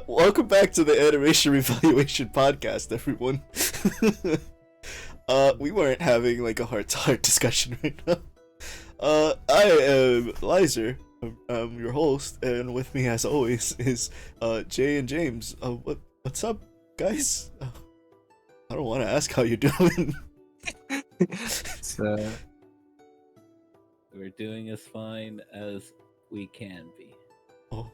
Welcome back to the Animation Revaluation podcast, everyone. We weren't having like a heart-to-heart discussion right now. I am Lizer. I'm your host, and with me, as always, is Jay and James. What's up, guys? I don't want to ask how you're doing. So we're doing as fine as we can be. Oh.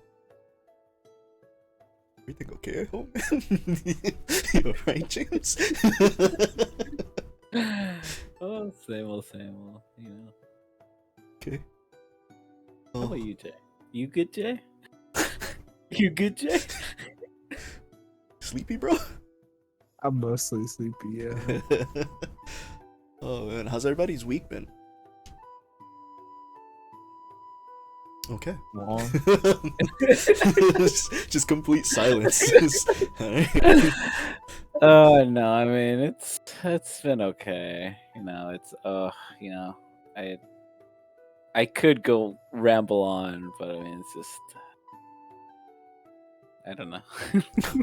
Everything okay at home? You alright, James? Oh, same old, you know. Okay. How about you, Jay? You good, Jay? You good, Jay? Sleepy, bro? I'm mostly sleepy, yeah. Oh man, how's everybody's week been? Okay. Long. Just complete silence. Alright. No, I mean it's been okay. You know, you know, I could go ramble on, but I mean it's just I don't know.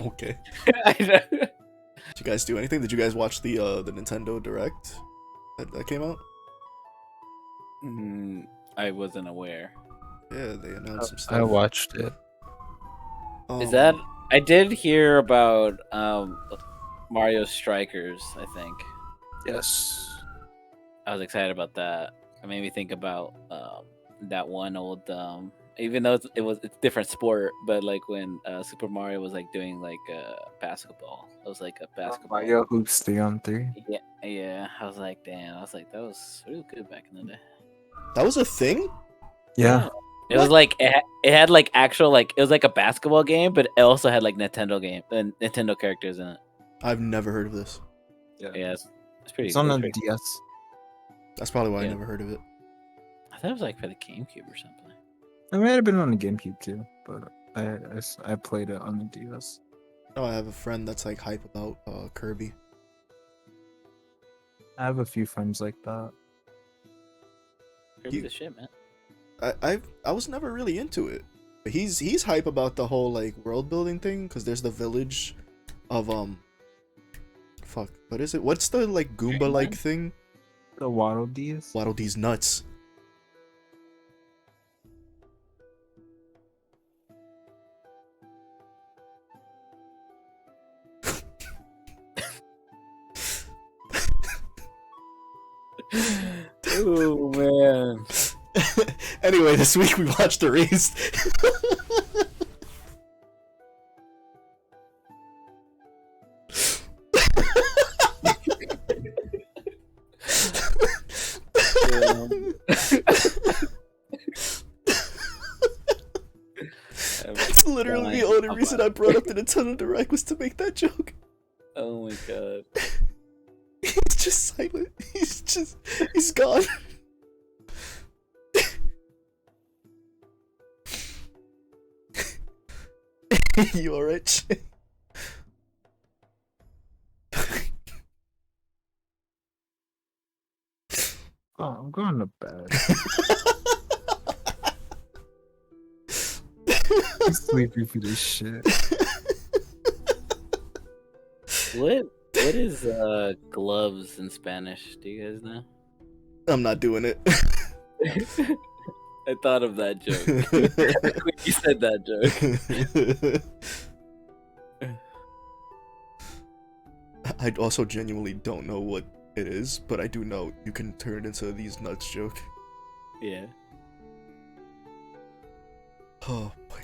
Okay. I don't... Did you guys do anything? Did you guys watch the Nintendo Direct that came out? I wasn't aware. Yeah, they announced some stuff. I watched it. Is that I did hear about Mario Strikers, I think. Yes. I was excited about that. It made me think about that one old even though it's different sport, but like when Super Mario was like doing like basketball. It was like a basketball. Mario Hoops 3-on-3. Yeah. I was like, damn. I was like, that was really good back in the day. That was a thing? Yeah. It was like it had like actual like it was like a basketball game, but it also had like Nintendo characters in it. I've never heard of this. Yeah, it's pretty. It's on the pretty- DS. That's probably why I Yeah. never heard of it. I thought it was like for the GameCube or something. It might have been on the GameCube too, but I played it on the DS. No, I have a friend that's like hype about Kirby. I have a few friends like that. Kirby the shit, man. I was never really into it. But he's hype about the whole like world building thing because there's the village of fuck, what is it? What's the like Goomba like thing? The Waddle Dees. Waddle Dee's nuts. Oh man. Anyway, this week we watched Erased. That's literally the only reason I brought up the Nintendo Direct was to make that joke. Oh my god. He's just silent. He's gone. You alright, Jay? Oh, I'm going to bed. I'm sleepy for this shit. What is gloves in Spanish? Do you guys know? I'm not doing it. I thought of that joke. When you said that joke. I also genuinely don't know what it is, but I do know you can turn into these nuts joke. Yeah. Oh boy.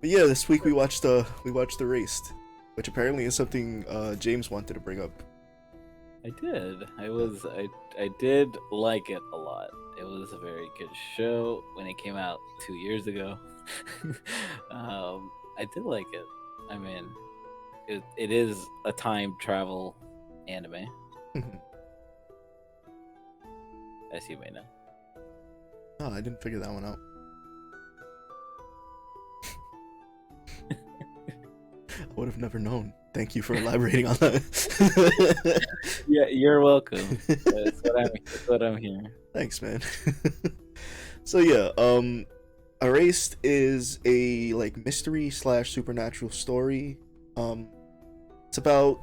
But yeah, this week we watched Erased, which apparently is something James wanted to bring up. I did. I did like it a lot. It was a very good show when it came out 2 years ago. I did like it. I mean, it is a time travel anime, as you may know. Oh, I didn't figure that one out. I would have never known. Thank you for elaborating on that. Yeah, you're welcome. That's what I'm here. Thanks, man. So yeah, Erased is a like mystery slash supernatural story. It's about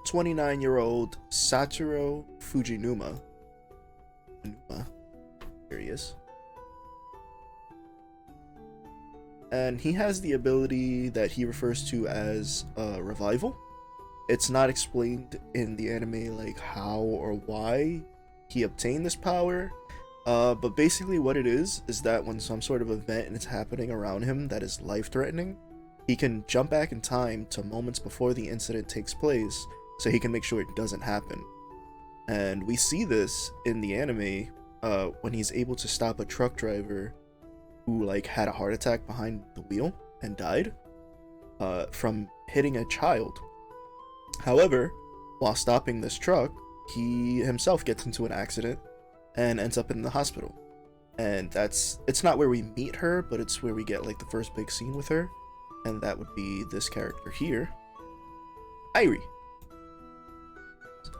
29-year-old Satoru Fujinuma. Here he is. And he has the ability that he refers to as revival. It's not explained in the anime like how or why he obtained this power. But basically what it is that when some sort of event is happening around him that is life-threatening, he can jump back in time to moments before the incident takes place so he can make sure it doesn't happen. And we see this in the anime when he's able to stop a truck driver who like had a heart attack behind the wheel and died from hitting a child. However, while stopping this truck, he himself gets into an accident and ends up in the hospital. And it's not where we meet her, but it's where we get like the first big scene with her, and that would be this character here, Irie.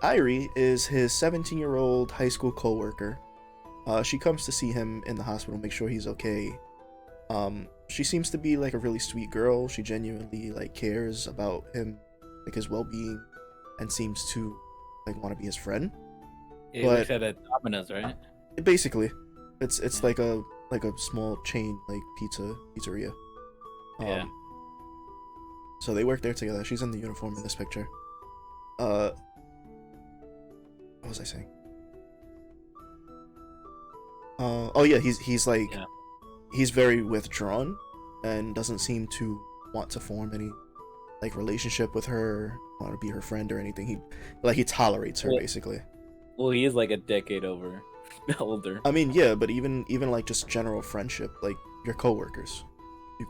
Irie is his 17-year-old high school co-worker. She comes to see him in the hospital, make sure he's okay. She seems to be like a really sweet girl. She genuinely like cares about him, like his well-being, and seems to like want to be his friend. He works at a Domino's, right? Basically, it's like a small chain like pizzeria. Yeah. So they work there together. She's in the uniform in this picture. What was I saying? Oh yeah, he's like he's very withdrawn and doesn't seem to want to form any like relationship with her, want to be her friend or anything. He tolerates her basically. Well, he is like a decade older. I mean, yeah, but even like just general friendship, like your coworkers, you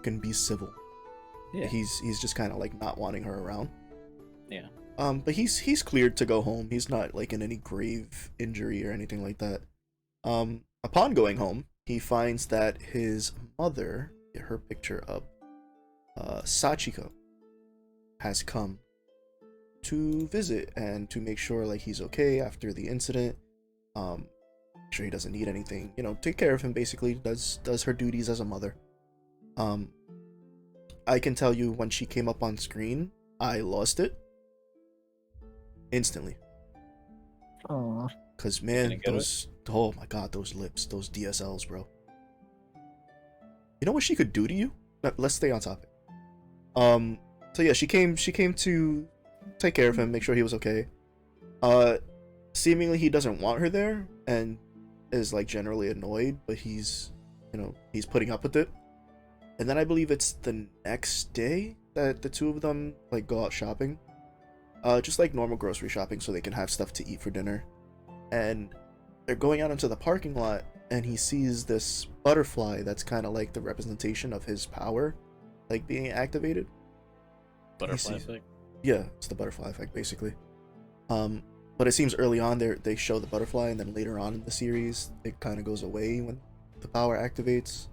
can be civil. Yeah. He's just kind of like not wanting her around. Yeah. But he's cleared to go home. He's not like in any grave injury or anything like that. Upon going home, he finds that his mother, get her picture up, Sachiko, has come to visit and to make sure like he's okay after the incident. Make sure he doesn't need anything, take care of him basically, does her duties as a mother. I can tell you when she came up on screen, I lost it instantly. Oh, cause man, oh my god, those lips, those DSLs, bro. You know what she could do to you? Let's stay on topic. So yeah, she came to take care of him, make sure he was okay. Seemingly he doesn't want her there and is like generally annoyed, but he's putting up with it. And then I believe it's the next day that the two of them like go out shopping, just like normal grocery shopping, so they can have stuff to eat for dinner. And they're going out into the parking lot, and he sees this butterfly that's kind of like the representation of his power, like being activated. Butterfly effect. Yeah, it's the butterfly effect basically. But it seems early on they show the butterfly, and then later on in the series it kind of goes away when the power activates.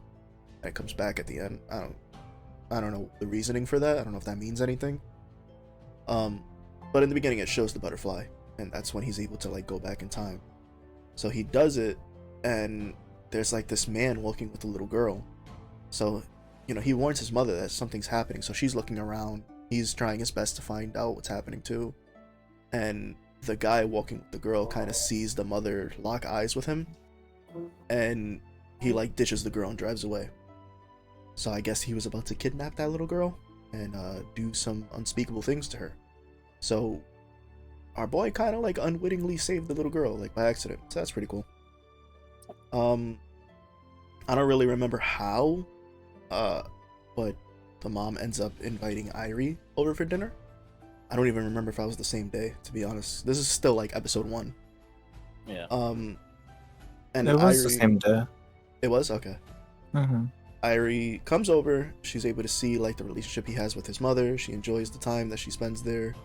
And it comes back at the end. I don't know the reasoning for that. I don't know if that means anything. But in the beginning it shows the butterfly, and that's when he's able to like go back in time. So he does it, and there's like this man walking with a little girl. So, he warns his mother that something's happening. So she's looking around. He's trying his best to find out what's happening too. And the guy walking with the girl kind of sees the mother lock eyes with him, and he like ditches the girl and drives away. So I guess he was about to kidnap that little girl and do some unspeakable things to her. So our boy kind of like unwittingly saved the little girl, like by accident. So that's pretty cool. I don't really remember how, but the mom ends up inviting Irie over for dinner. I don't even remember if I was the same day, to be honest. This is still like episode 1. Yeah. And it was the same day. It was? Okay. Mm-hmm. Irie comes over. She's able to see like the relationship he has with his mother. She enjoys the time that she spends there.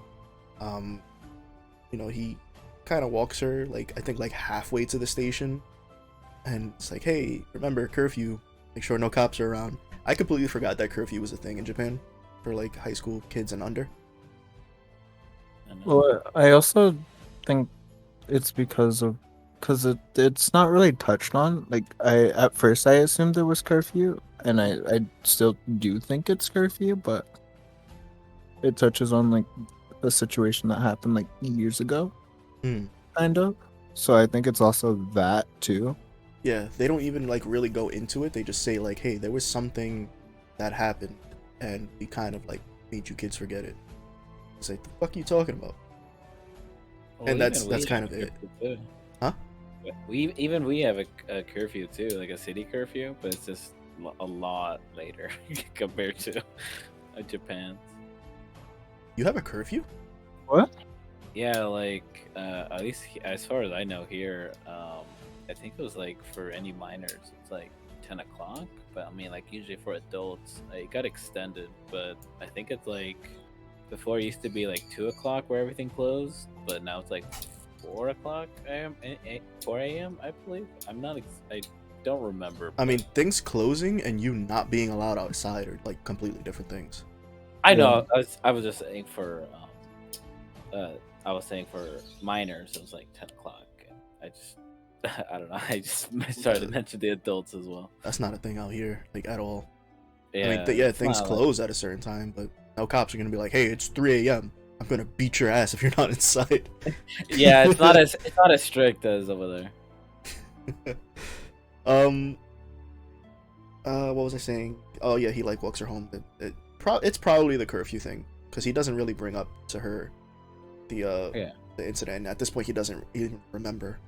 He kind of walks her like I think like halfway to the station, and it's like, hey, remember curfew, make sure no cops are around. I completely forgot that curfew was a thing in Japan for like high school kids and under. Well, I also think it's because it's not really touched on. Like at first I assumed there was curfew, and I still do think it's curfew, but it touches on like a situation that happened like years ago, Hmm. kind of. So I think it's also that too. Yeah, they don't even like really go into it. They just say like, "Hey, there was something that happened, and we kind of like made you kids forget it." It's like, the fuck are you talking about? Well, And that's even we kind have of it. curfew, too. Huh? We have a curfew too, like a city curfew, but it's just a lot later compared to Japan's. You have a curfew? What? Yeah, like at least as far as I know here, I think it was like for any minors, it's like 10 o'clock. But I mean, like usually for adults, it got extended. But I think it's like before it used to be like 2 o'clock where everything closed, but now it's like 4 o'clock a.m. 4 a.m. I believe. I don't remember. I mean, but- things closing and you not being allowed outside are like completely different things. I know. I was just saying for I was saying for minors, it was like 10 o'clock. And I just, I don't know. I just started to mention the adults as well. That's not a thing out here, like at all. Yeah, I mean, yeah, it's things not like- close at a certain time, but no cops are gonna be like, "Hey, it's 3 a.m. I'm gonna beat your ass if you're not inside." yeah, it's not as strict as over there. What was I saying? Oh yeah, he like walks her home. It's probably the curfew thing, because he doesn't really bring up to her the incident. And at this point, he doesn't even remember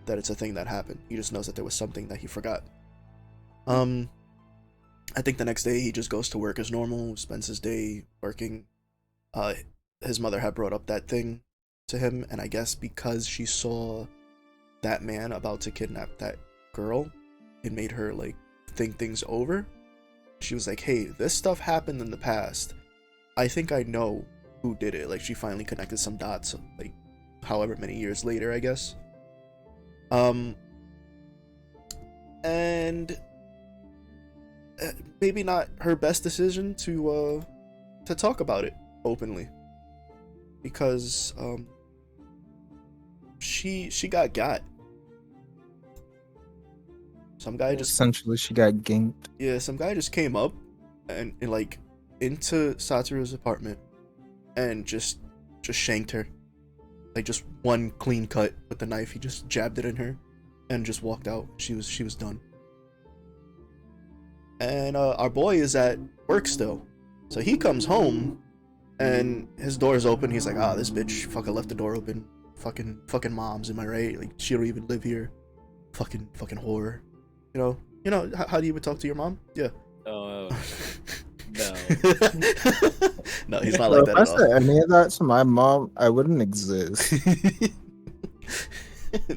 that it's a thing that happened. He just knows that there was something that he forgot. I think the next day he just goes to work as normal, spends his day working. His mother had brought up that thing to him, and I guess because she saw that man about to kidnap that girl, it made her like think things over. She was like, "Hey, this stuff happened in the past. I think I know who did it." Like, she finally connected some dots, like however many years later, I guess. And maybe not her best decision to talk about it openly, because she got some guy just Essentially, she got ganked. yeah, some guy just came up and like into Satoru's apartment and just shanked her. Like, just one clean cut with the knife. He just jabbed it in her and just walked out. She was done. And our boy is at work still. So he comes home and his door is open. He's like, "Ah, this bitch fucking left the door open. Fucking moms, am I right? Like, she don't even live here. Fucking whore." You know how do you even talk to your mom? Yeah. Oh no. No, he's not like that If I at all. said any of that to my mom, I wouldn't exist.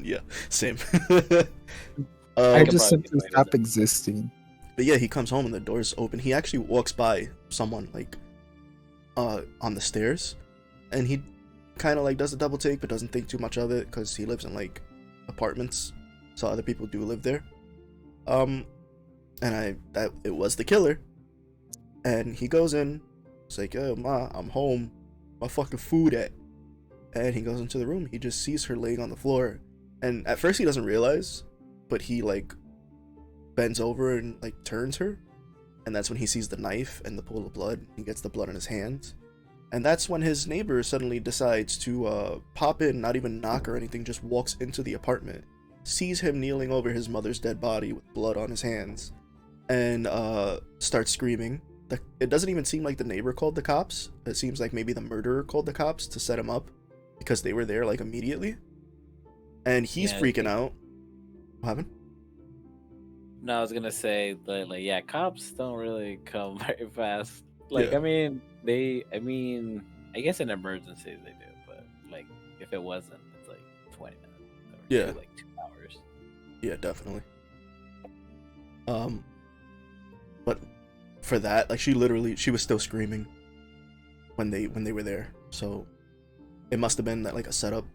Yeah, same. I could just probably simply get away with stop that. existing. But yeah, he comes home and the door's open. He actually walks by someone like on the stairs, and he kind of like does a double take but doesn't think too much of it because he lives in like apartments, so other people do live there. And it was the killer, and he goes in. It's like, "Oh, ma, I'm home. My fucking food at?" And he goes into the room. He just sees her laying on the floor, and at first he doesn't realize, but he like bends over and like turns her, and that's when he sees the knife and the pool of blood. He gets the blood on his hands, and that's when his neighbor suddenly decides to pop in, not even knock or anything, just walks into the apartment, sees him kneeling over his mother's dead body with blood on his hands, and starts screaming. It doesn't even seem like the neighbor called the cops. It seems like maybe the murderer called the cops to set him up, because they were there like immediately, and he's freaking out. What happened? No, I was gonna say that, like, yeah, cops don't really come very fast. Like, Yeah. I mean, I guess in emergencies they do, but like, if it wasn't, it's like 20 minutes. Or Yeah. like 2 hours. Yeah, definitely. But for that, like, she was still screaming when they were there, so it must have been that like a setup.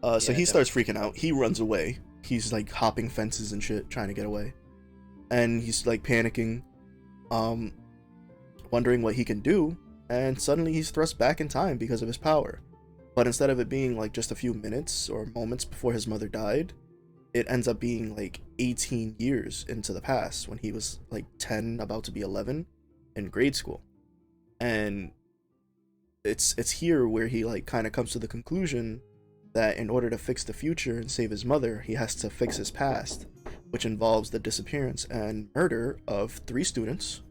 So Yeah, he starts freaking out. He runs away. He's like hopping fences and shit, trying to get away, and he's like panicking, wondering what he can do. And suddenly he's thrust back in time because of his power. But instead of it being like just a few minutes or moments before his mother died, it ends up being like 18 years into the past when he was like 10, about to be 11 in grade school. And it's here where he like kind of comes to the conclusion that in order to fix the future and save his mother, he has to fix his past, which involves the disappearance and murder of 3 students,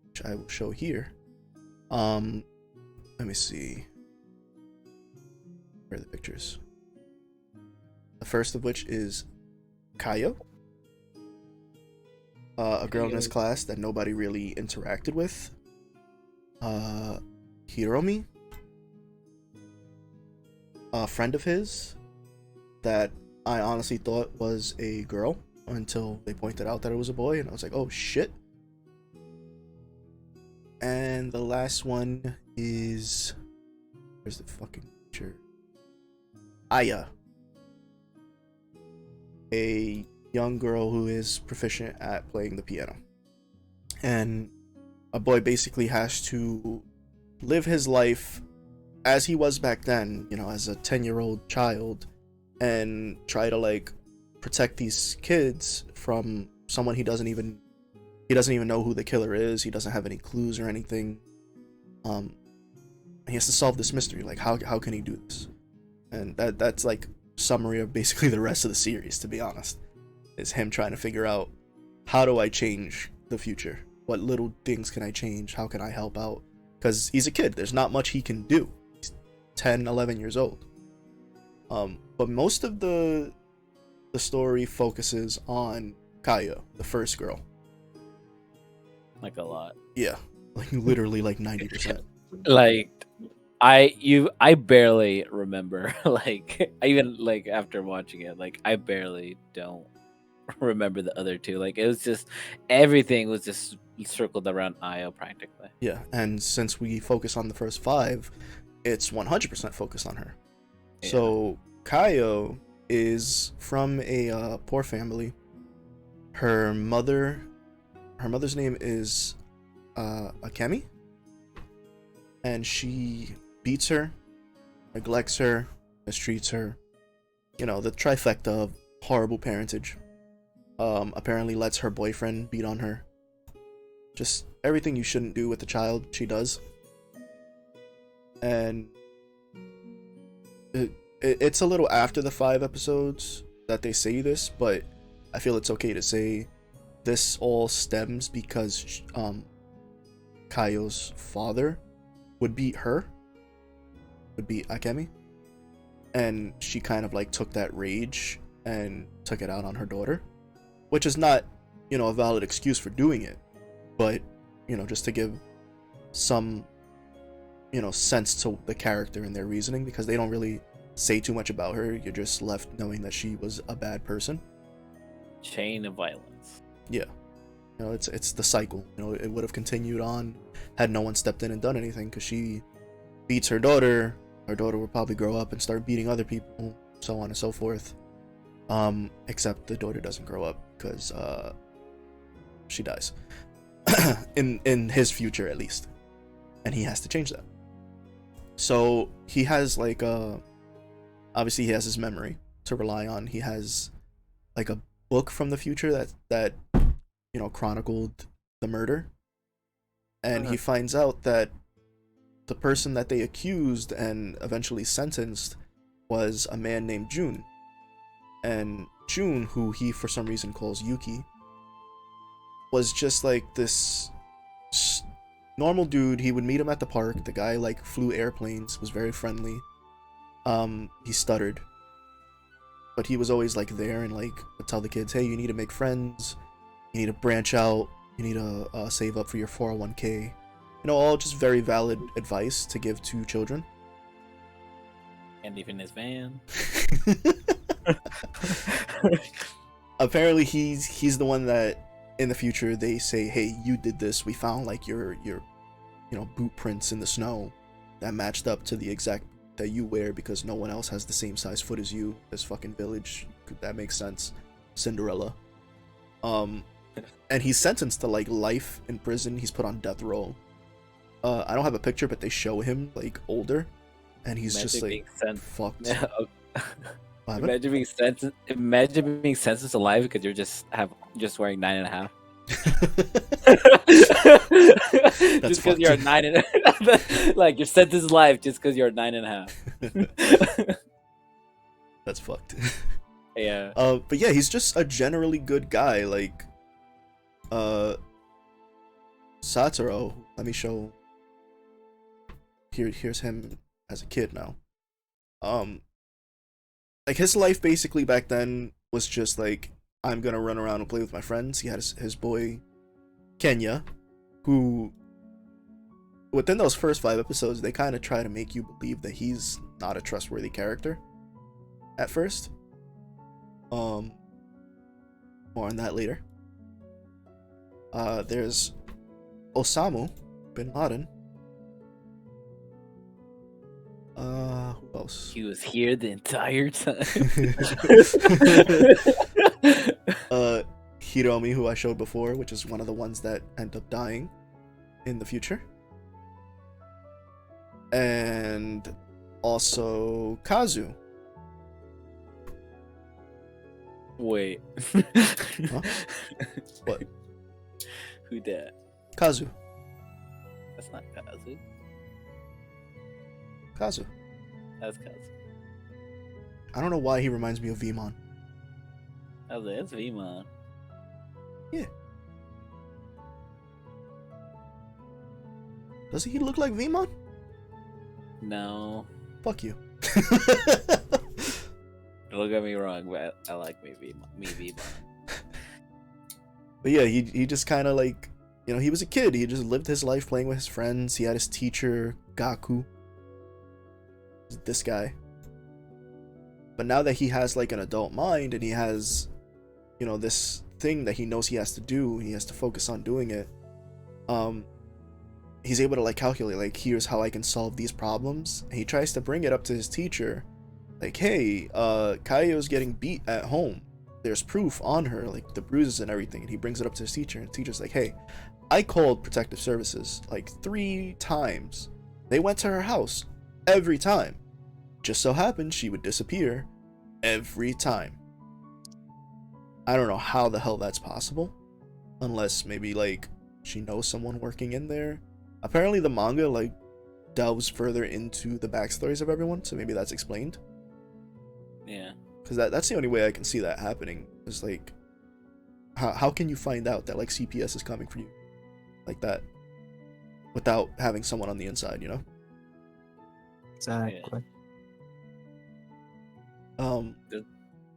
which I will show here. Let me see. Where are the pictures? The first of which is Kayo, a girl in his class that nobody really interacted with. Hiromi, a friend of his that I honestly thought was a girl until they pointed out that it was a boy, and I was like, oh shit. And the last one is, where's the fucking picture? Aya, a young girl who is proficient at playing the piano. And a boy basically has to live his life as he was back then, you know, as a 10-year-old child, and try to like protect these kids from someone he doesn't even know who the killer is. He doesn't have any clues or anything. He has to solve this mystery. Like, how can he do this? And that's like summary of basically the rest of the series, to be honest. Is him trying to figure out, how do I change the future? What little things can I change? How can I help out? Because he's a kid. There's not much he can do. He's 10, 11 years old. But most of the story focuses on Kaya, the first girl. Like a lot. Yeah, like literally like 90%. Like I barely remember. Like even like after watching it, like I barely don't remember the other two. Like it was just, everything was just circled around Io practically. Yeah, and since we focus on the first 5, it's 100% focused on her. Yeah. So Kayo is from a poor family. Her mother's name is Akemi, and she beats her, neglects her, mistreats her. You know, the trifecta of horrible parentage. Apparently lets her boyfriend beat on her. Just everything you shouldn't do with a child, she does. And it's a little after the 5 episodes that they say this, but I feel it's okay to say this all stems because Kayo's father would beat Akemi, and she kind of like took that rage and took it out on her daughter, which is not, you know, a valid excuse for doing it, but, you know, just to give some, you know, sense to the character and their reasoning, because they don't really say too much about her. You're just left knowing that she was a bad person. Chain of violence. Yeah, you know, it's the cycle. You know, it would have continued on had no one stepped in and done anything, because she beats her daughter. Her daughter will probably grow up and start beating other people, so on and so forth. Except the daughter doesn't grow up, because she dies in his future, at least, and he has to change that. So he has like obviously he has his memory to rely on. He has like a book from the future that you know, chronicled the murder, and he finds out that the person that they accused and eventually sentenced was a man named Jun. And Jun, who he for some reason calls Yuki, was just like this normal dude. He would meet him at the park. The guy like flew airplanes, was very friendly. He stuttered, but he was always like there and like would tell the kids, hey, you need to make friends, you need to branch out, you need to save up for your 401k. You know, all just very valid advice to give to children. And even his van. Apparently he's the one that in the future they say, hey, you did this, we found like your you know, boot prints in the snow that matched up to the exact that you wear, because no one else has the same size foot as you. This fucking village, that makes sense. Cinderella. And he's sentenced to like life in prison. He's put on death row. I don't have a picture, but they show him like older, and he's just like fucked. What happened? Imagine being sentenced to life because you're just wearing 9.5. That's Just because you're a fucked. 9.5, like you're sentenced to life just because you're 9.5. That's fucked. Yeah. But yeah, he's just a generally good guy. Like, Satoru. Let me show. Here's him as a kid now. Like his life basically back then was just like, I'm gonna run around and play with my friends. He had his boy Kenya, who within those first 5 episodes they kind of try to make you believe that he's not a trustworthy character at first. More on that later. There's Osamu Bin Laden. Who else? He was here the entire time. Hiromi, who I showed before, which is one of the ones that end up dying in the future. And also Kazu. Wait. Huh? What? Who that? Kazu. That's not Kazu. Kazu. That's Kazu. I don't know why he reminds me of Vemon. I was like, that's Vemon. Yeah. Doesn't he look like Vemon? No. Fuck you. Don't get me wrong, but I like me Vemon. But yeah, he just kind of like, you know, he was a kid. He just lived his life playing with his friends. He had his teacher, Gaku. This guy. But now that he has like an adult mind and he has, you know, this thing that he knows he has to do, he has to focus on doing it. He's able to like calculate, like, here's how I can solve these problems. And he tries to bring it up to his teacher. Like, hey, Kaio's getting beat at home. There's proof on her, like the bruises and everything. And he brings it up to his teacher, and the teacher's like, hey, I called protective services like 3 times. They went to her house every time. Just so happened she would disappear every time. I don't know how the hell that's possible. Unless maybe like she knows someone working in there. Apparently the manga like delves further into the backstories of everyone, so maybe that's explained. Yeah. Because that's the only way I can see that happening. Is like, how can you find out that like CPS is coming for you like that without having someone on the inside, you know? Exactly.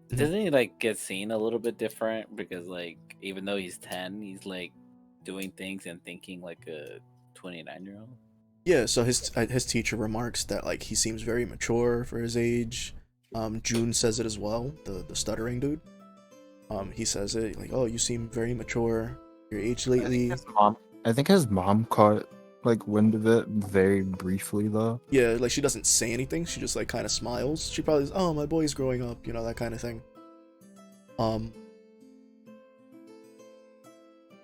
Doesn't he like get seen a little bit different because like even though he's 10, he's like doing things and thinking like a 29-year-old? Yeah, so his teacher remarks that like he seems very mature for his age. June says it as well, the stuttering dude. He says it like, oh, you seem very mature, your age lately. I think his mom caught like wind of it very briefly though. Yeah, like she doesn't say anything, she just like kind of smiles. She probably says, oh, my boy's growing up, you know, that kind of thing.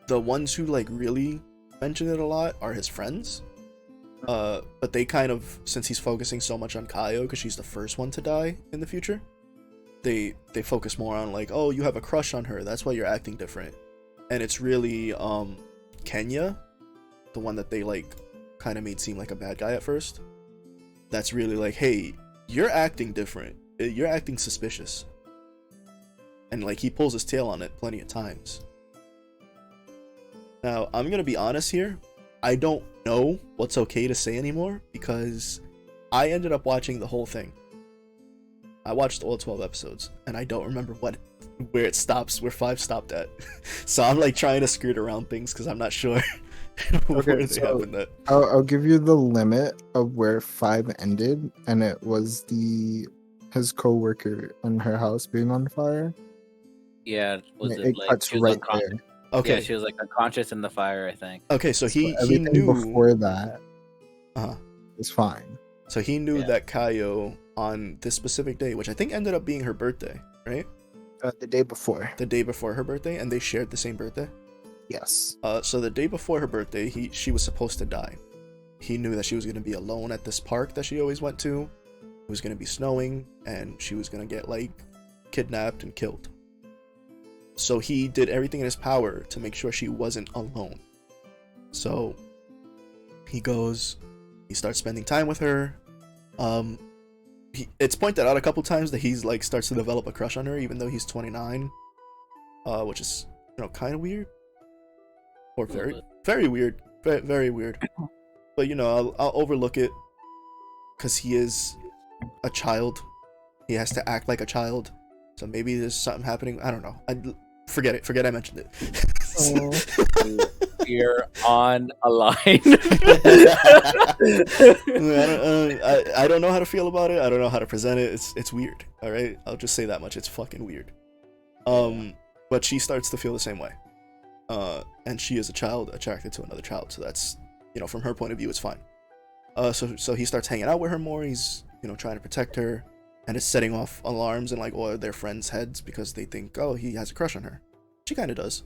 The ones who like really mention it a lot are his friends. But they kind of, since he's focusing so much on Kaio because she's the first one to die in the future, they focus more on like, oh, you have a crush on her, that's why you're acting different. And it's really Kenya, the one that they like kind of made seem like a bad guy at first, that's really like, hey, you're acting different, you're acting suspicious. And like he pulls his tail on it plenty of times. Now I'm gonna be honest here, I don't know what's okay to say anymore because I ended up watching the whole thing. I watched all 12 episodes and I don't remember where it stops, where 5 stopped at. So I'm like trying to skirt around things because I'm not sure where they happened at. I'll give you the limit of where 5 ended, and it was his co-worker in her house being on fire. Yeah, was It like cuts she was right unconscious? there. Okay. Yeah, she was like unconscious in the fire, I think. Okay, so he Everything knew before that uh-huh. was fine. So he knew Yeah. that Kaio on this specific day, which I think ended up being her birthday, right? The day before. The day before her birthday, and they shared the same birthday. Yes. So the day before her birthday, she was supposed to die. He knew that she was going to be alone at this park that she always went to was going to be snowing and she was going to get like kidnapped and killed. So he did everything in his power to make sure she wasn't alone. So he starts spending time with her. It's pointed out a couple times that he's like starts to develop a crush on her even though he's 29, which is, you know, kind of weird, or very weird, very weird. But you know, I'll overlook it because he is a child. He has to act like a child, so maybe there's something happening. I don't know. Forget I mentioned it. You're on a line. I don't know how to feel about it. I don't know how to present it. It's weird. All right, I'll just say that much. It's fucking weird. But she starts to feel the same way. And she is a child attracted to another child. So that's, you know, from her point of view, it's fine. So he starts hanging out with her more. He's, you know, trying to protect her, and is setting off alarms in like all of their friends' heads because they think, oh, he has a crush on her. She kind of does.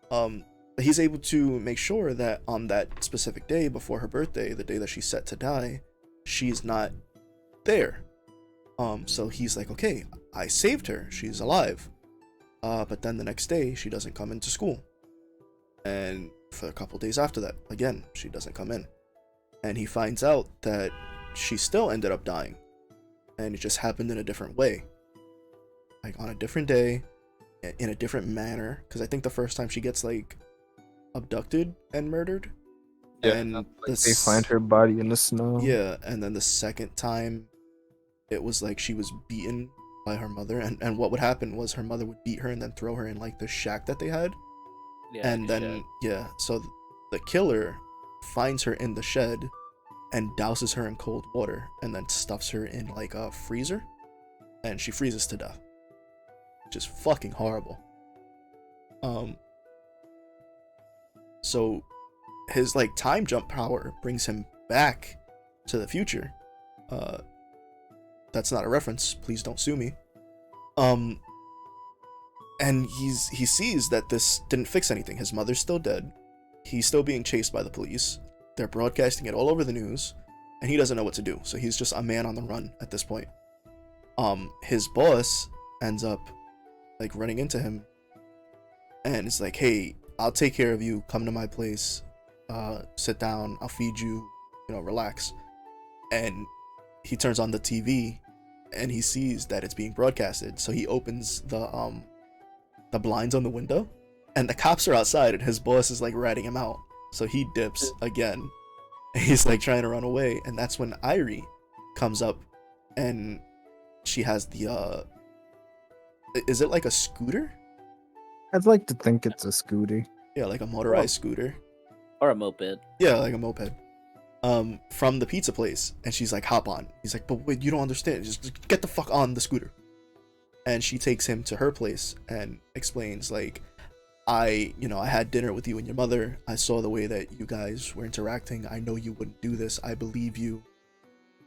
But he's able to make sure that on that specific day before her birthday, the day that she's set to die, she's not there. So he's like, okay, I saved her. She's alive. But then the next day, she doesn't come into school. And for a couple days after that, again, she doesn't come in. And he finds out that she still ended up dying. And it just happened in a different way. Like on a different day, in a different manner. Because I think the first time she gets like abducted and murdered. Yeah, and like they find her body in the snow. Yeah, and then the second time, it was like she was beaten by her mother. And what would happen was her mother would beat her and then throw her in like the shack that they had. Yeah, and then, yeah, so the killer finds her in the shed and douses her in cold water and then stuffs her in like a freezer, and she freezes to death. Just fucking horrible. So his like time jump power brings him back to the future. That's not a reference, please don't sue me. And he sees that this didn't fix anything. His mother's still dead. He's still being chased by the police. They're broadcasting it all over the news, and he doesn't know what to do. So he's just a man on the run at this point. His boss ends up like running into him, and it's like, "Hey, I'll take care of you. Come to my place. Sit down. I'll feed you. You know, relax." And he turns on the TV, and he sees that it's being broadcasted. So he opens the blinds on the window, and the cops are outside, and his boss is like ratting him out. So he dips again. He's like trying to run away, and that's when Irie comes up, and she has the is it like a scooter? I'd like to think it's a scooty. Yeah, like a motorized scooter. Or a moped. Yeah, like a moped. From the pizza place, and she's like, hop on. He's like, but wait, you don't understand. Just get the fuck on the scooter. And she takes him to her place and explains like, I had dinner with you and your mother. I saw the way that you guys were interacting. I know you wouldn't do this. I believe you.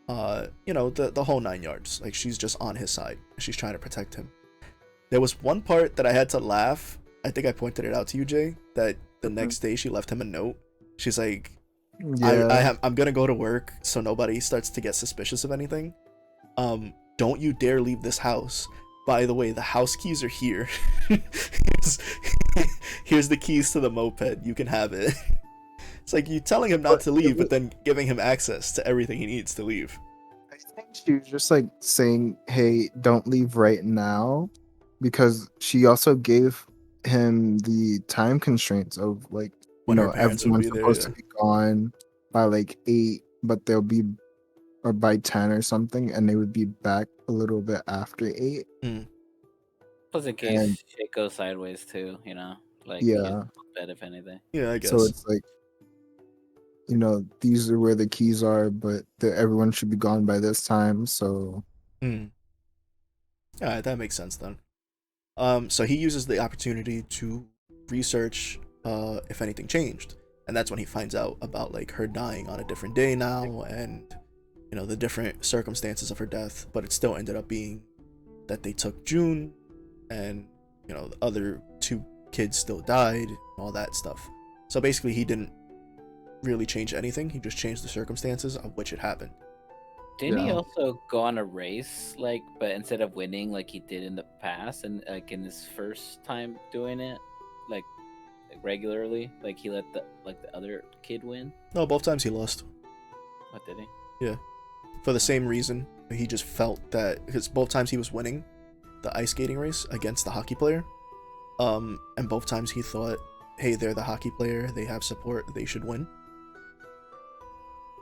The whole 9 yards. Like, she's just on his side. She's trying to protect him. There was one part that I had to laugh. I think I pointed it out to you, Jay, that the next day she left him a note. She's like, Yeah. I'm gonna go to work so nobody starts to get suspicious of anything. Don't you dare leave this house. By the way, the house keys are here. Here's the keys to the moped. You can have it. It's like you telling him not to leave, but then giving him access to everything he needs to leave. I think she was just like saying, hey, don't leave right now, because she also gave him the time constraints of like, When her parents would everyone's be there, supposed yeah. to be gone by like 8, but they'll be, or by 10 or something, and they would be back a little bit after 8. Plus, in case And- shit goes sideways too, you know, like Yeah. bed if anything. Yeah, I guess. So it's like, these are where the keys are, but everyone should be gone by this time. So Alright, that makes sense then. So he uses the opportunity to research if anything changed. And that's when he finds out about like her dying on a different day now, and the different circumstances of her death, but it still ended up being that they took June, and the other 2 kids still died, and all that stuff. So basically he didn't really change anything, he just changed the circumstances of which it happened. Didn't he Yeah. also go on a race, like, but instead of winning, like he did in the past, and like in his first time doing it, like regularly, like he let the other kid win? No, both times he lost. What did he? Yeah, for the same reason. He just felt that because both times he was winning the ice skating race against the hockey player, and both times he thought, hey, they're the hockey player, they have support, they should win.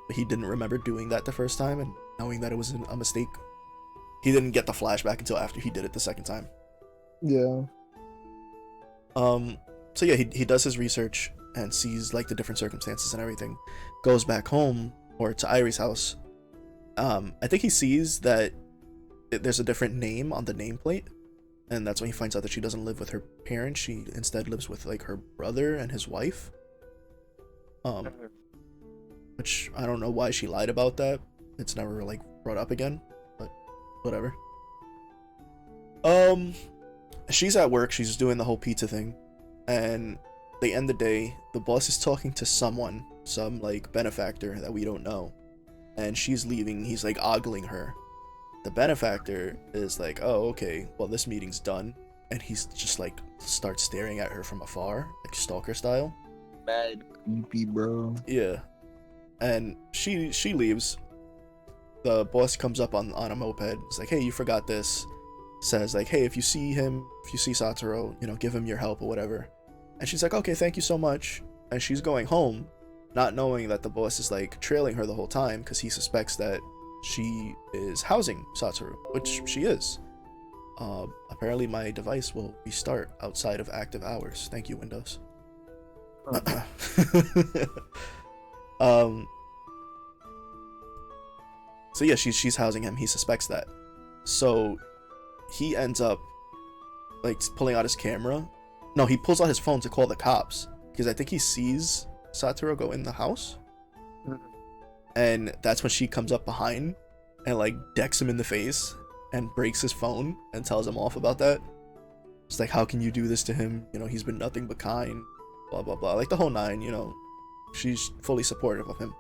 But he didn't remember doing that the first time, and knowing that it was a mistake. He didn't get the flashback until after he did it the second time. Yeah. So yeah, he does his research and sees like the different circumstances and everything. Goes back home or to Irie's house. I think he sees that there's a different name on the nameplate, and that's when he finds out that she doesn't live with her parents. She instead lives with like her brother and his wife. Which I don't know why she lied about that. It's never like brought up again, but whatever. She's at work, she's doing the whole pizza thing, and they end the day. The boss is talking to someone, some like benefactor that we don't know, and she's leaving. He's like ogling her. The benefactor is like, oh, okay, well, this meeting's done, and he's just like starts staring at her from afar, like stalker style. Bad creepy, bro. Yeah, and she leaves. The boss comes up on a moped. It's like, hey, you forgot this. Says like, hey, if you see Satoru, give him your help or whatever. And she's like, okay, thank you so much. And she's going home, not knowing that the boss is like trailing her the whole time because he suspects that she is housing Satoru, which she is. Apparently my device will restart outside of active hours. Thank you, Windows. So yeah, she's housing him. He suspects that. So he ends up like pulling out his camera. No, he pulls out his phone to call the cops because I think he sees Satoru go in the house. And that's when she comes up behind and like decks him in the face and breaks his phone and tells him off about that. It's like, how can you do this to him? He's been nothing but kind, blah blah blah, like the whole nine. She's fully supportive of him.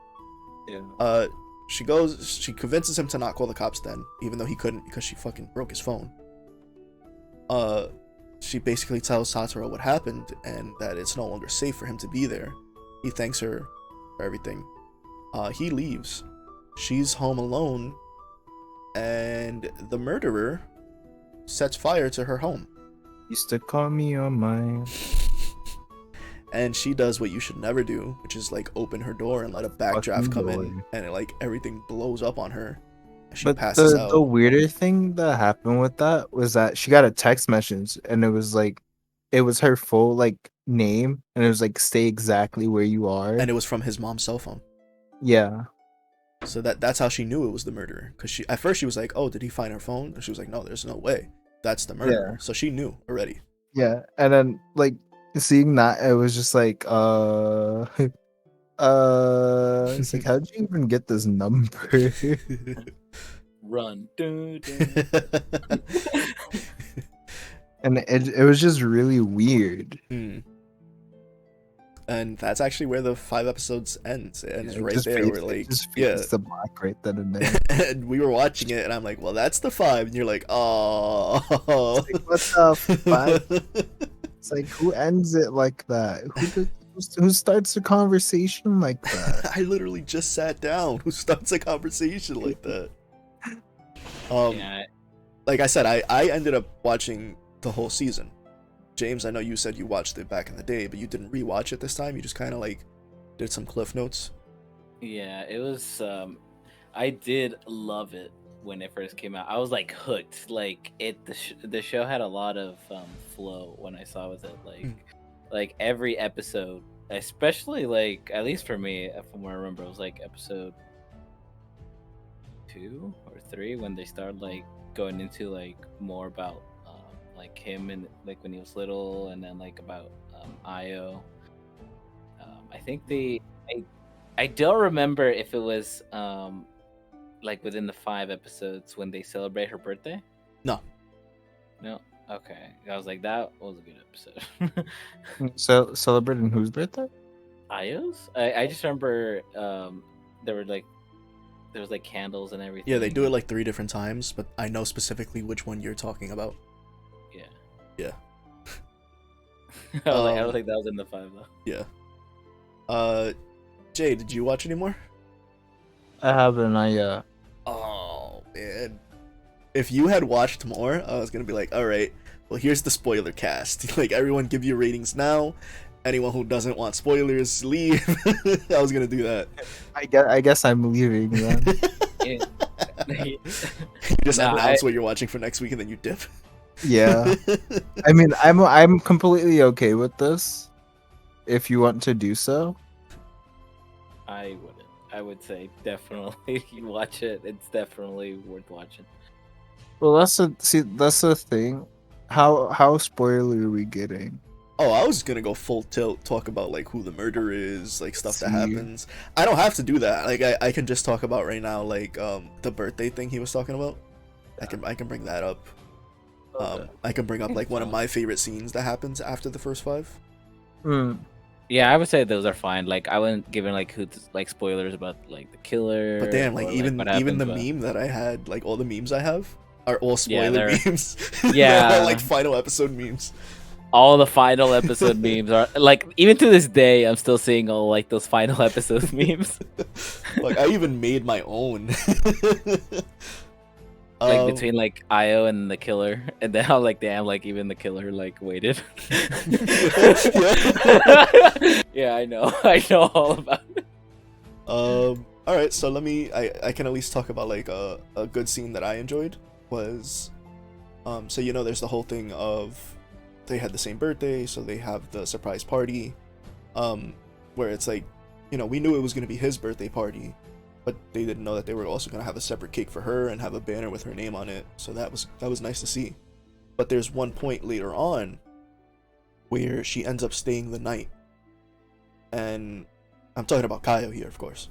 Yeah. She convinces him to not call the cops then, even though he couldn't because she fucking broke his phone. She basically tells Satoru what happened and that it's no longer safe for him to be there. He thanks her for everything. He leaves. She's home alone, and the murderer sets fire to her home. Used to call me on mine. And she does what you should never do, which is like open her door and let a backdraft come in, and everything blows up on her. And she passes out. The weirder thing that happened with that was that she got a text message, and it was her full like name, and it was like, stay exactly where you are. And it was from his mom's cell phone. Yeah. So that's how she knew it was the murderer. Because at first she was like, oh, did he find her phone? And she was like, no, there's no way. That's the murderer. Yeah. So she knew already. Yeah. And then like seeing that, it was just like, it's like, how'd you even get this number? Run. Dun, dun. And it was just really weird. And that's actually where the 5 episodes ends. It ends right there. We're like, it's the black right then and there. And we were watching it, and I'm like, well, that's the 5. And you're like, oh. It's like, what the fuck? It's like, who ends it like that? Who starts a conversation like that? I literally just sat down. Who starts a conversation like that? Yeah. Like I said, I ended up watching the whole season. James, I know you said you watched it back in the day, but you didn't rewatch it this time. You just kind of like did some cliff notes. Yeah, it was. I did love it when it first came out. I was like hooked. Like the show had a lot of flow when I saw with it. Like every episode, especially like at least for me, from what I remember, it was like episode 2 or 3 when they started like going into like more about like him and like when he was little, and then like about Io. I think I don't remember if it was like within the 5 episodes when they celebrate her birthday. No. Okay, I was like, that was a good episode. So celebrating whose birthday? Io's. I just remember there were like there was like candles and everything. Yeah, they do it like 3 different times, but I know specifically which one you're talking about. Yeah. Yeah. I don't think that was in the 5 though. Yeah. Jay, did you watch any more? I haven't. Oh man. If you had watched more, I was gonna be like, all right, well here's the spoiler cast. Like everyone give your ratings now. Anyone who doesn't want spoilers, leave. I was gonna do that. I guess I'm leaving then. You just announce what you're watching for next week and then you dip. Yeah. I mean, I'm completely okay with this. If you want to do so. I wouldn't. I would say definitely you watch it. It's definitely worth watching. Well, that's the thing. How spoiler are we getting? Oh, I was gonna go full tilt, talk about like who the murderer is, like stuff that See. happens. I don't have to do that. Like I can just talk about right now, like the birthday thing he was talking about. I can bring that up. I can bring up like one of my favorite scenes that happens after the first 5. Yeah, I would say those are fine. Like I wouldn't give it like spoilers about like the killer. But damn, like or, even what the happens, meme that I had, like all the memes I have are all spoiler they're- memes. Yeah. They're all, like final episode memes. all the final episode memes are like even to this day I'm still seeing all like those final episode memes. Like I even made my own. Like between like Io and the killer, and then how like damn like even the killer like waited. Yeah, I know all about it. All right, so I can at least talk about like a good scene that I enjoyed was so you know there's the whole thing of they had the same birthday, so they have the surprise party where it's like, you know, we knew it was going to be his birthday party, but they didn't know that they were also going to have a separate cake for her and have a banner with her name on it. So that was nice to see. But there's one point later on where she ends up staying the night. And I'm talking about Kaio here, of course.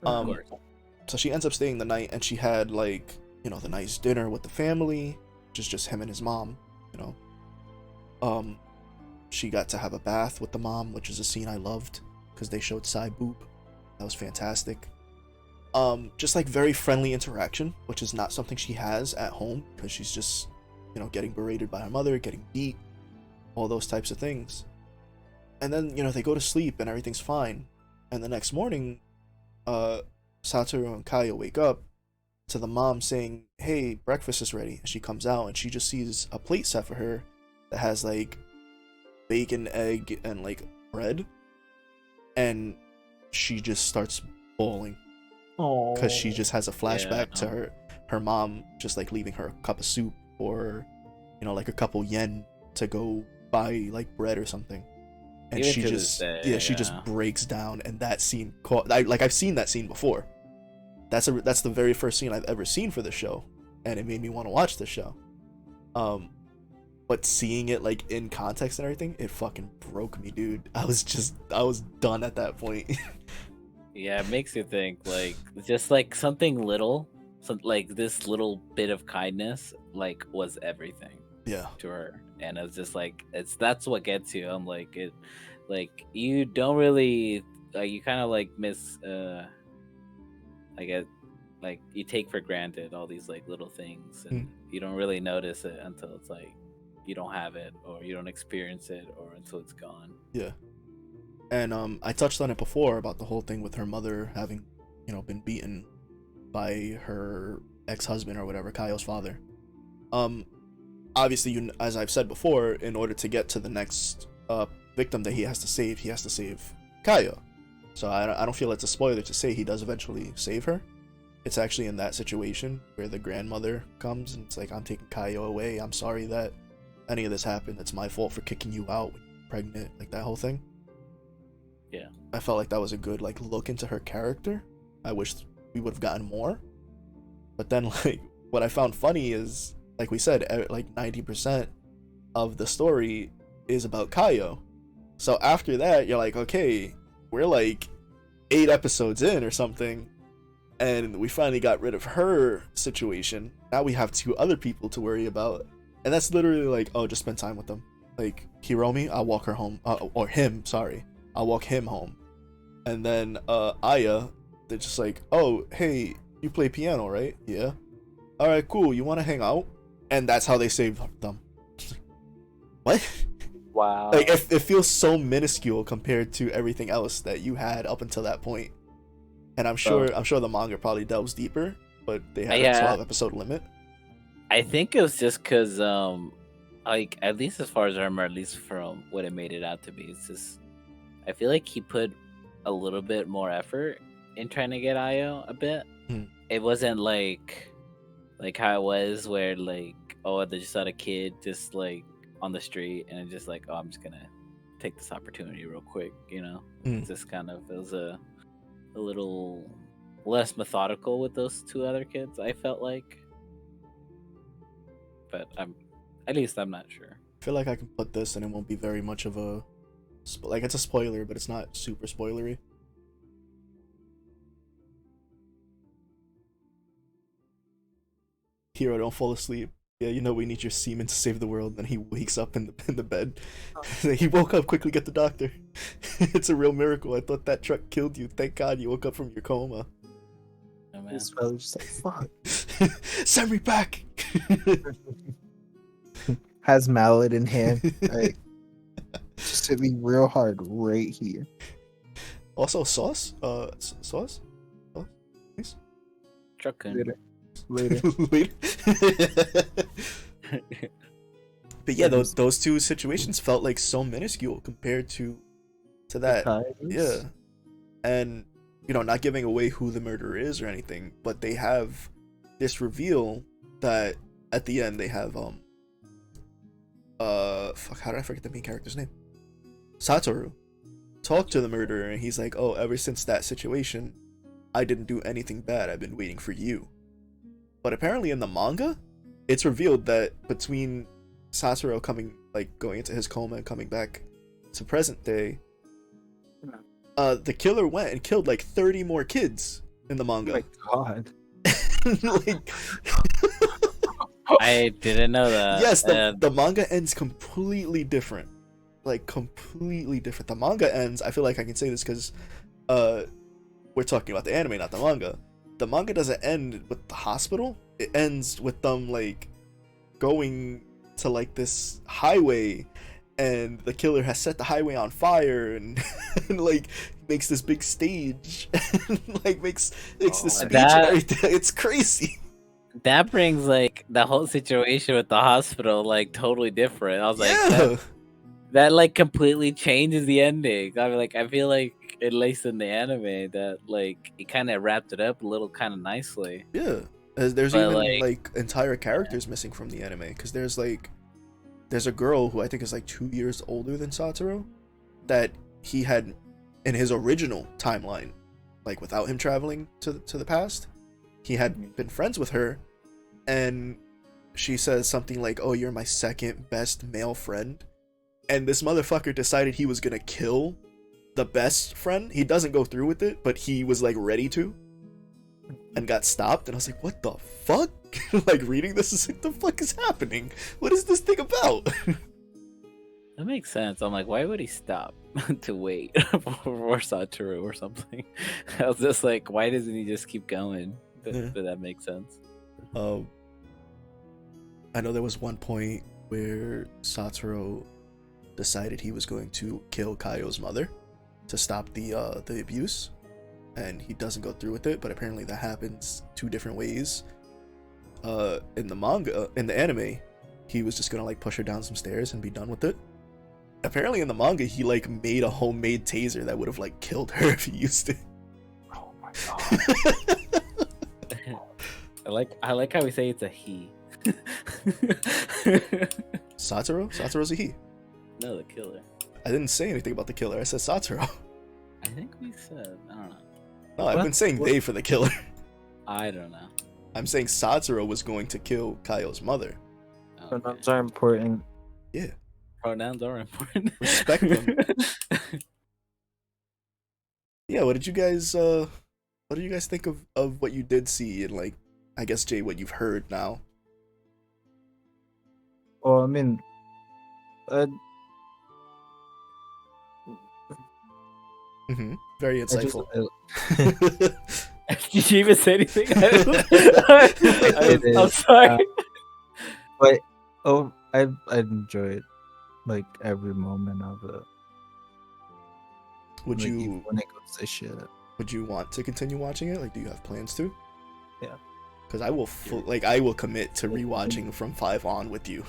So she ends up staying the night, and she had like, you know, the nice dinner with the family, just him and his mom, you know. She got to have a bath with the mom, which is a scene I loved because they showed side boob. That was fantastic. Just like very friendly interaction, which is not something she has at home because she's just, you know, getting berated by her mother, getting beat, all those types of things. And then, you know, they go to sleep and everything's fine. And the next morning, Satoru and Kaio wake up to the mom saying, "Hey, breakfast is ready." And she comes out and she just sees a plate set for her that has like bacon, egg, and like bread. And she just starts bawling. Because she just has a flashback to her mom just like leaving her a cup of soup or, you know, like a couple yen to go buy like bread or something. And Even she to just this day, she just breaks down, and that scene I've seen that scene before. That's the very first scene I've ever seen for the show, and it made me want to watch the show. But seeing it like in context and everything, it fucking broke me, dude. I was done at that point. Yeah, it makes you think like just like something little, like this little bit of kindness like was everything. Yeah. To her, and it's just like that's what gets you. I'm like it, like you don't really like you kind of like miss like you take for granted all these like little things, and you don't really notice it until it's like you don't have it or you don't experience it or until it's gone. Yeah. And I touched on it before about the whole thing with her mother having, you know, been beaten by her ex-husband or whatever, Kaio's father. Obviously, as I've said before, in order to get to the next victim that he has to save Kaio. So I don't feel it's a spoiler to say he does eventually save her. It's actually in that situation where the grandmother comes and it's like, "I'm taking Kaio away. I'm sorry that any of this happened. It's my fault for kicking you out when you were pregnant," like that whole thing. Yeah. I felt like that was a good like look into her character. I wish we would have gotten more. But then like what I found funny is, like we said, like 90% of the story is about Kaio. So after that, you're like, okay, we're like 8 episodes in or something, and we finally got rid of her situation. Now we have 2 other people to worry about, and that's literally like, oh, just spend time with them. Like Hiromi, I'll walk her home, or him, sorry, I'll walk him home. And then Aya, they're just like, oh, hey, you play piano, right? Yeah. All right, cool. You want to hang out? And that's how they saved them. What? Wow. Like, it feels so minuscule compared to everything else that you had up until that point. And I'm sure the manga probably delves deeper, but they had a 12 episode limit. I think it was just because, like, at least as far as I remember, at least from what it made it out to be, it's just, I feel like he put a little bit more effort in trying to get Ayo a bit. It wasn't like how it was where, like, oh, they just saw a kid just, like, on the street, and it's just like, oh, I'm just gonna take this opportunity real quick, you know? It's just kind of, it was a little less methodical with those two other kids, I felt like. But I'm not sure. I feel like I can put this and it won't be very much of a like, it's a spoiler, but it's not super spoilery. Hero, don't fall asleep. Yeah, you know we need your semen to save the world. Then he wakes up in the bed. He woke up. Quickly get the doctor. It's a real miracle. I thought that truck killed you. Thank God you woke up from your coma. Oh, man. This fella's just like, fuck. Send me back. Has mallet in hand. Like, just hit me real hard right here. Also, sauce. Sauce. Please. Truck Later. But yeah, those two situations felt like so minuscule compared to that. Yeah, and you know, not giving away who the murderer is or anything, but they have this reveal that at the end they have fuck, how did I forget the main character's name? Satoru talk to the murderer, and he's like, oh, ever since that situation, I didn't do anything bad. I've been waiting for you. But apparently in the manga, it's revealed that between Satoru going into his coma and coming back to present day, the killer went and killed like 30 more kids in the manga. Oh my god. Like, I didn't know that. yes, the manga ends completely different. Like, completely different. The manga ends, I feel like I can say this because we're talking about the anime, not the manga. The manga doesn't end with the hospital. It ends with them, like, going to, like, this highway, and the killer has set the highway on fire, and, and like, makes this big stage, and, like, makes this speech and everything. It's crazy. That brings, like, the whole situation with the hospital, like, totally different. I was like, that like, completely changes the ending. I mean, like, I feel like, at least in the anime, that, like, it kind of wrapped it up a little kind of nicely. Yeah. There's even, like, entire characters missing from the anime, because there's a girl who I think is, like, 2 years older than Satoru, that he had, in his original timeline, like, without him traveling to the past, he had been friends with her, and she says something like, oh, you're my second best male friend, and this motherfucker decided he was gonna kill the best friend. He doesn't go through with it, but he was, like, ready to, and got stopped, and I was like, what the fuck? Like, reading this is like, the fuck is happening? What is this thing about? That makes sense. I'm like, why would he stop to wait for Satoru or something? I was just like, why doesn't he just keep going? But that makes sense. I know there was one point where Satoru decided he was going to kill Kaio's mother to stop the abuse, and he doesn't go through with it, but apparently that happens 2 different ways. In the manga, in the anime, he was just gonna, like, push her down some stairs and be done with it. Apparently in the manga, he, like, made a homemade taser that would have, like, killed her if he used it. Oh my god. I like how we say it's a he. Satoru's a he. No, the killer. I didn't say anything about the killer. I said Satoru. I think we said, I don't know. No, I've been saying they for the killer. I don't know. I'm saying Satoru was going to kill Kaio's mother. Okay. Pronouns are important. Yeah. Pronouns are important. Respect them. Yeah, what did you guys think of what you did see, and, like, I guess, Jay, what you've heard now? Well, I mean, Very I just insightful. Did you even say anything? I'm Uh, sorry. but I enjoyed like every moment of it. Would Like, even you when it goes to shit. would you want to continue watching it? Like, do you have plans to? Yeah. Because I will I will commit to rewatching from 5 on with you.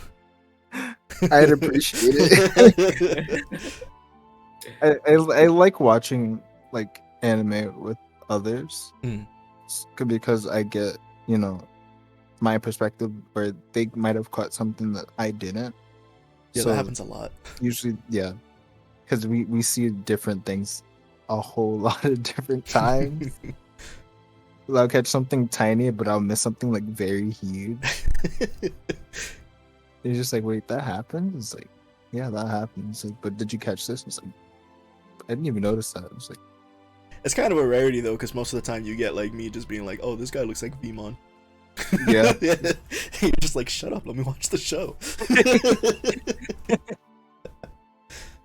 I'd appreciate it. I like watching like anime with others because I get, you know, my perspective where they might have caught something that I didn't. Yeah, So that happens a lot. usually, yeah, because we see different things a whole lot of different times. I'll catch something tiny, but I'll miss something like very huge. You're just like, wait, that happened? It's like, yeah, that happened. It's like, but did you catch this? It's like, I didn't even notice that. It's like, It's kind of a rarity though, because most of the time you get like me just being like, "Oh, this guy looks like Vmon." yeah. You're just like, "Shut up, let me watch the show."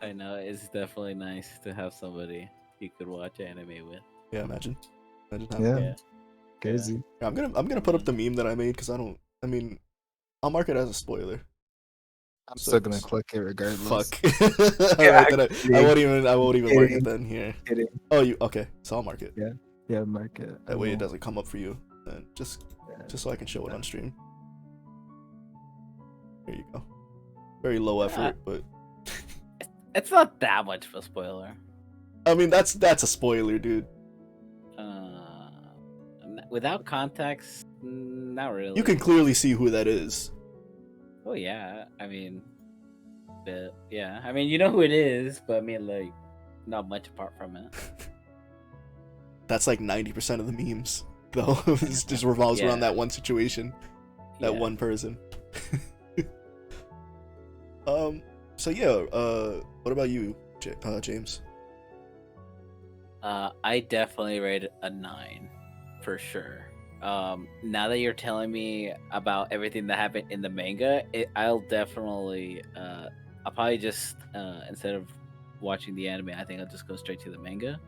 I know it's definitely nice to have somebody you could watch anime with. Yeah, imagine having Yeah. Yeah. Crazy. Yeah, I'm gonna put up the meme that I made because I mean, I'll mark it as a spoiler. I'm So still gonna click it regardless. Fuck. Yeah, Alright, then I won't even mark it then here. Kidding. Oh, you okay? So I'll mark it. Yeah, mark it. That way it doesn't come up for you, and just so I can show it on stream. There you go. Very low effort, but It's not that much of a spoiler. I mean that's a spoiler, dude. Without context, not really. You can clearly see who that is. Oh yeah, I mean, I mean, you know who it is, but I mean, like, not much apart from it. That's like 90% of the memes, though. It just revolves around that one situation, that one person. So yeah, what about you, James? I definitely rate it a 9, for sure. Now that you're telling me about everything that happened in the manga, I'll definitely, I'll probably just, instead of watching the anime, I think I'll just go straight to the manga.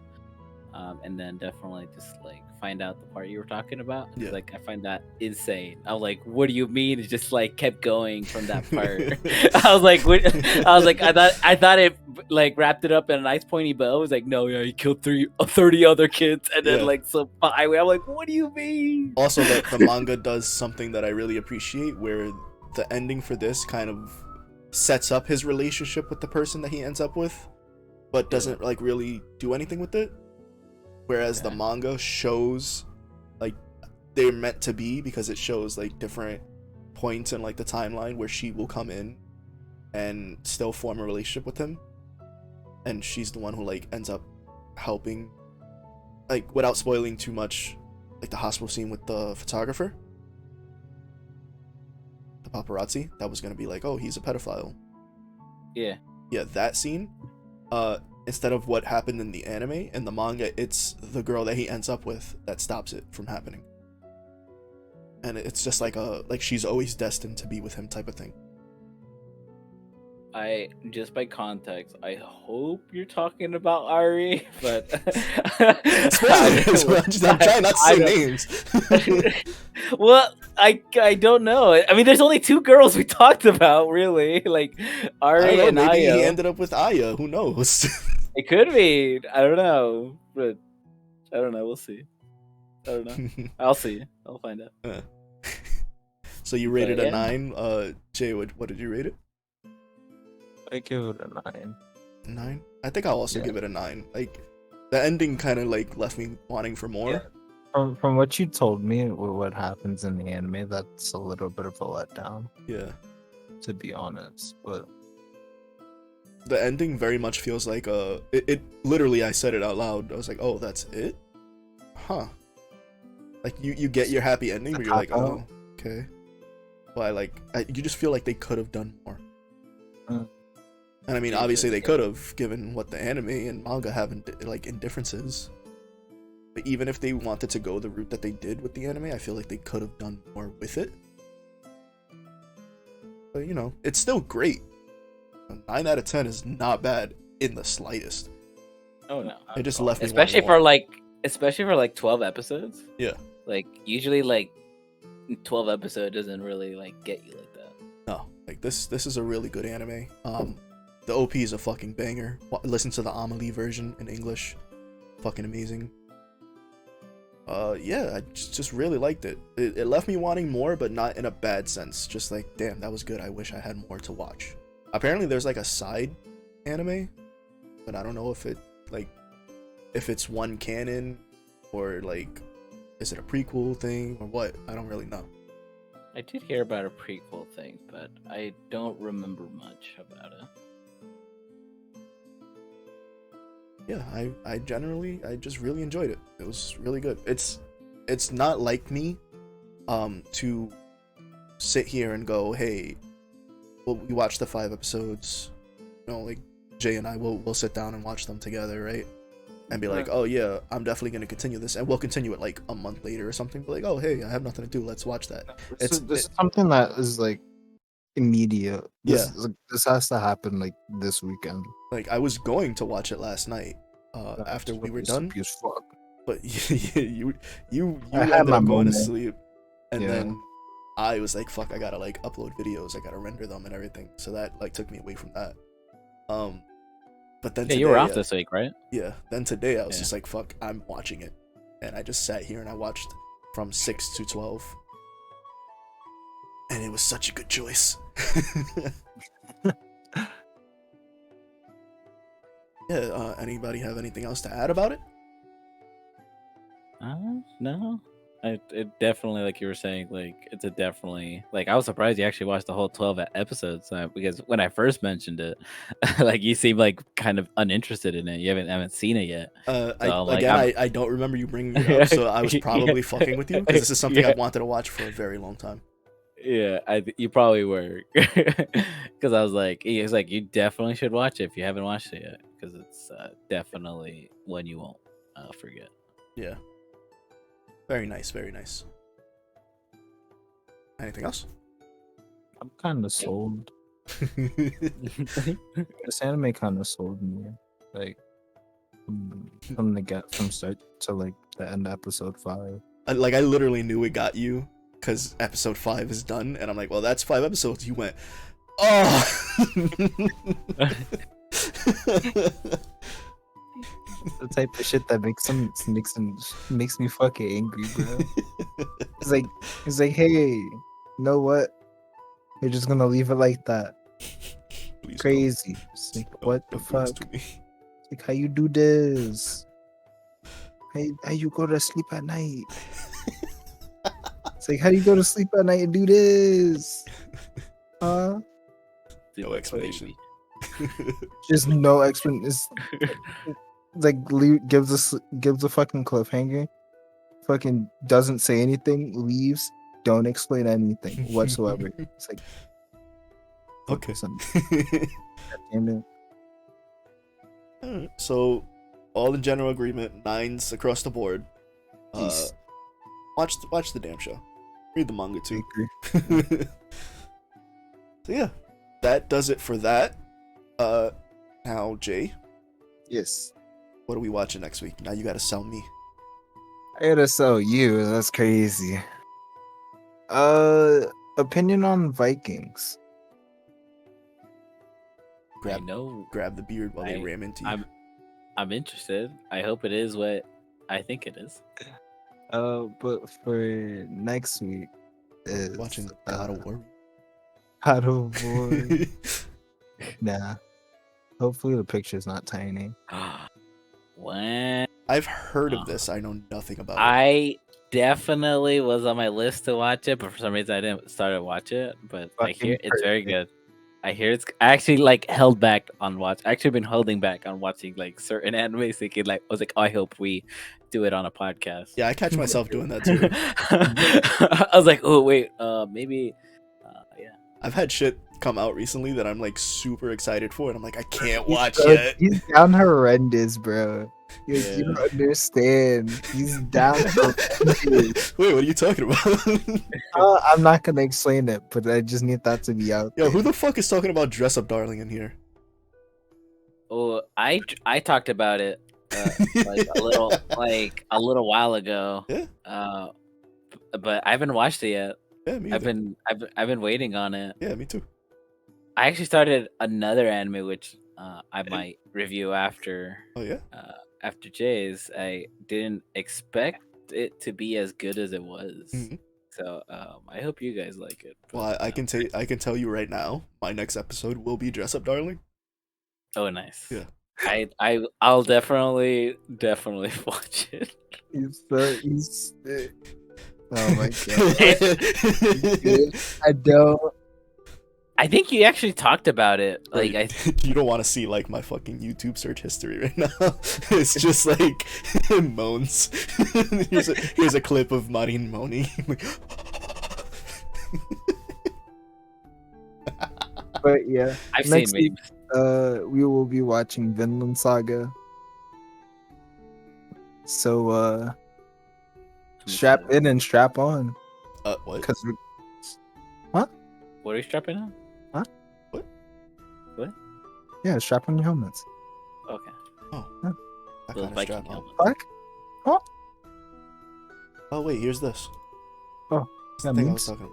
And then definitely just like find out the part you were talking about. Yeah. Like I find that insane. I was like, "What do you mean?" It just like kept going from that part. I was like, I thought it like wrapped it up in a nice pointy bow. I was like, "No, yeah, he killed 30 other kids," and then like some highway. I'm like, "What do you mean?" Also, the manga does something that I really appreciate, where the ending for this kind of sets up his relationship with the person that he ends up with, but doesn't like really do anything with it. Whereas the manga shows like they're meant to be, because it shows like different points in like the timeline where she will come in and still form a relationship with him, and she's the one who like ends up helping, like without spoiling too much, like the hospital scene with the photographer, the paparazzi that was gonna be like, oh, he's a pedophile. Yeah, that scene, instead of what happened in the anime and the manga, it's the girl that he ends up with that stops it from happening. And it's just like she's always destined to be with him type of thing. I just by context, I hope you're talking about Ari, but Spoilers! I'm trying not to say names. Well, I don't know. I mean, there's only 2 girls we talked about, really. Like Ari and maybe Aya. he ended up with Aya. Who knows? It could be. I don't know, but I don't know. We'll see. I don't know. I'll see. I'll find out. So you rated a 9. Jay, what did you rate it? I give it a 9. 9? I think I'll also give it a 9. Like, the ending kind of like left me wanting for more. Yeah. From what you told me, what happens in the anime, that's a little bit of a letdown. Yeah. To be honest, but the ending very much feels like it literally, I said it out loud. I was like, oh, that's it? Huh. Like you get your happy ending, but you're like, oh, okay. But you just feel like they could have done more. And I mean, obviously they could have, given what the anime and manga have in differences. But even if they wanted to go the route that they did with the anime, I feel like they could have done more with it. But you know, it's still great. A 9 out of 10 is not bad in the slightest. Oh no. It just left me Especially wanting for like 12 episodes. Yeah. Like usually like 12 episode doesn't really like get you like that. No, like this is a really good anime. The OP is a fucking banger. Listen to the Amelie version in English. Fucking amazing. Yeah, I just really liked it. It left me wanting more, but not in a bad sense. Just like, damn, that was good. I wish I had more to watch. Apparently there's like a side anime, but I don't know if it's one canon or like is it a prequel thing or what? I don't really know. I did hear about a prequel thing, but I don't remember much about it. Yeah, I just really enjoyed it. It was really good. It's not like me to sit here and go, hey, well, we watched the 5 episodes, like Jay and I we'll sit down and watch them together, right? And be like, oh yeah, I'm definitely gonna continue this, and we'll continue it like a month later or something. But like, oh hey, I have nothing to do, let's watch that. This is something that is like immediate. This has to happen like this weekend. Like I was going to watch it last night after we were done, but you ended up going to sleep, and then I was like, fuck, I gotta like upload videos, I gotta render them and everything, so that like took me away from that. But then today, you were off this week, right? Yeah. Then today I was just like, fuck, I'm watching it, and I just sat here and I watched from 6 to 12, and it was such a good choice. Yeah. Anybody have anything else to add about it? No. It definitely, like you were saying, like it's a definitely like I was surprised you actually watched the whole 12 episodes because when I first mentioned it, like you seemed like kind of uninterested in it. You haven't seen it yet. I don't remember you bringing it up, so I was probably fucking with you because this is something I wanted to watch for a very long time. Yeah, you probably were, because I was like, he was like, you definitely should watch it if you haven't watched it yet, because it's definitely one you won't forget. Yeah. Very nice, very nice. Anything else? I'm kind of sold. This anime kind of sold me, like from start to like the end of episode 5. I literally knew it got you because episode 5 is done, and I'm like, well, that's 5 episodes. You went, oh. The type of shit that makes me fucking angry, bro. It's like, hey, you know what? You're just gonna leave it like that. Please crazy. It's like, what the fuck? It's like, how you do this? How you go to sleep at night? It's like, how do you go to sleep at night and do this? Huh? No explanation. Just no explanation. Like gives a fucking cliffhanger, fucking doesn't say anything, leaves, don't explain anything whatsoever. It's like, okay. Alright, so all in general agreement, 9s across the board. Watch the damn show. Read the manga too. So yeah, that does it for that. Now Jay. Yes. What are we watching next week? Now you gotta sell me. I gotta sell you. That's crazy. Opinion on Vikings. Grab the beard while they ram into you. I'm interested. I hope it is what I think it is. But for next week is watching God of War. God of War. Nah. Hopefully the picture's not tiny. When I've heard of this, I know nothing about it. I definitely was on my list to watch it, but for some reason I didn't start to watch it. But I hear it's very good. I hear it's actually like held back on watch. Actually, been holding back on watching like certain anime. Thinking like I was like, I hope we do it on a podcast. Yeah, I catch myself doing that too. I was like, oh wait, maybe. Yeah. I've had shit come out recently that I'm like super excited for, and I'm like, I can't watch yet. He's down horrendous, bro. You don't understand. He's down horrendous. Wait, what are you talking about? I'm not gonna explain it, but I just need that to be out there. Yo, who the fuck is talking about Dress Up Darling in here? Oh, I talked about it like a little while ago. Yeah. But I haven't watched it yet. Yeah, me I've either. been waiting on it. Yeah, me too. I actually started another anime which I might review after Oh yeah. after Jay's. I didn't expect it to be as good as it was. Mhm. So I hope you guys like it. Well, but, I can tell you right now, my next episode will be Dress Up Darling. Oh, nice. Yeah. I'll definitely watch it. He's oh my god. I don't. I think you actually talked about it. Like you don't want to see like my fucking YouTube search history right now. It's just like moans. here's a clip of Marin moaning. But yeah, I've next seen week, memes. we will be watching Vinland Saga. So strap in and strap on. What? Cause What are you strapping on? Huh? What? What? Yeah, strap on your helmets. Okay. Oh. Yeah. That Little kind of Viking strap on. helmet. Fuck. Oh, Oh wait, here's this. Oh, It's the that thing I was means. talking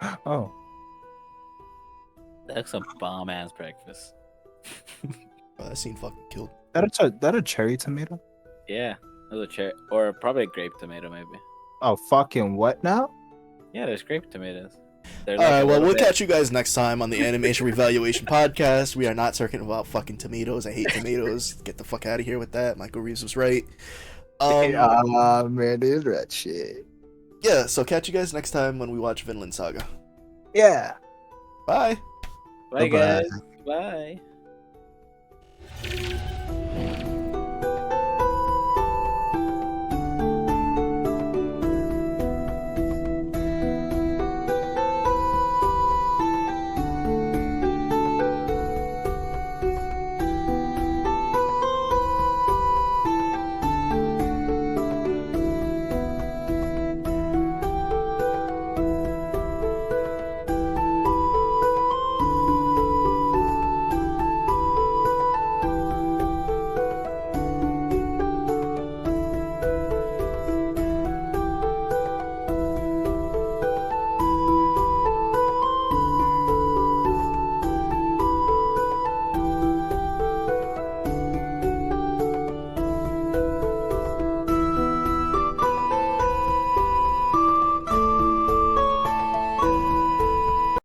about. Oh, That looks some bomb ass breakfast. Oh, that scene fucking killed. that a cherry tomato? Yeah, those are cherry or probably a grape tomato maybe. Oh, fucking what now? Yeah, there's grape tomatoes. They're All right, a well, little we'll bit- catch you guys next time on the Animation Revaluation Podcast. We are not talking about fucking tomatoes. I hate tomatoes. Get the fuck out of here with that. Michael Reeves was right. Man, dude, that shit. Yeah, so catch you guys next time when we watch Vinland Saga. Yeah. Bye. Bye Bye-bye. guys. Bye.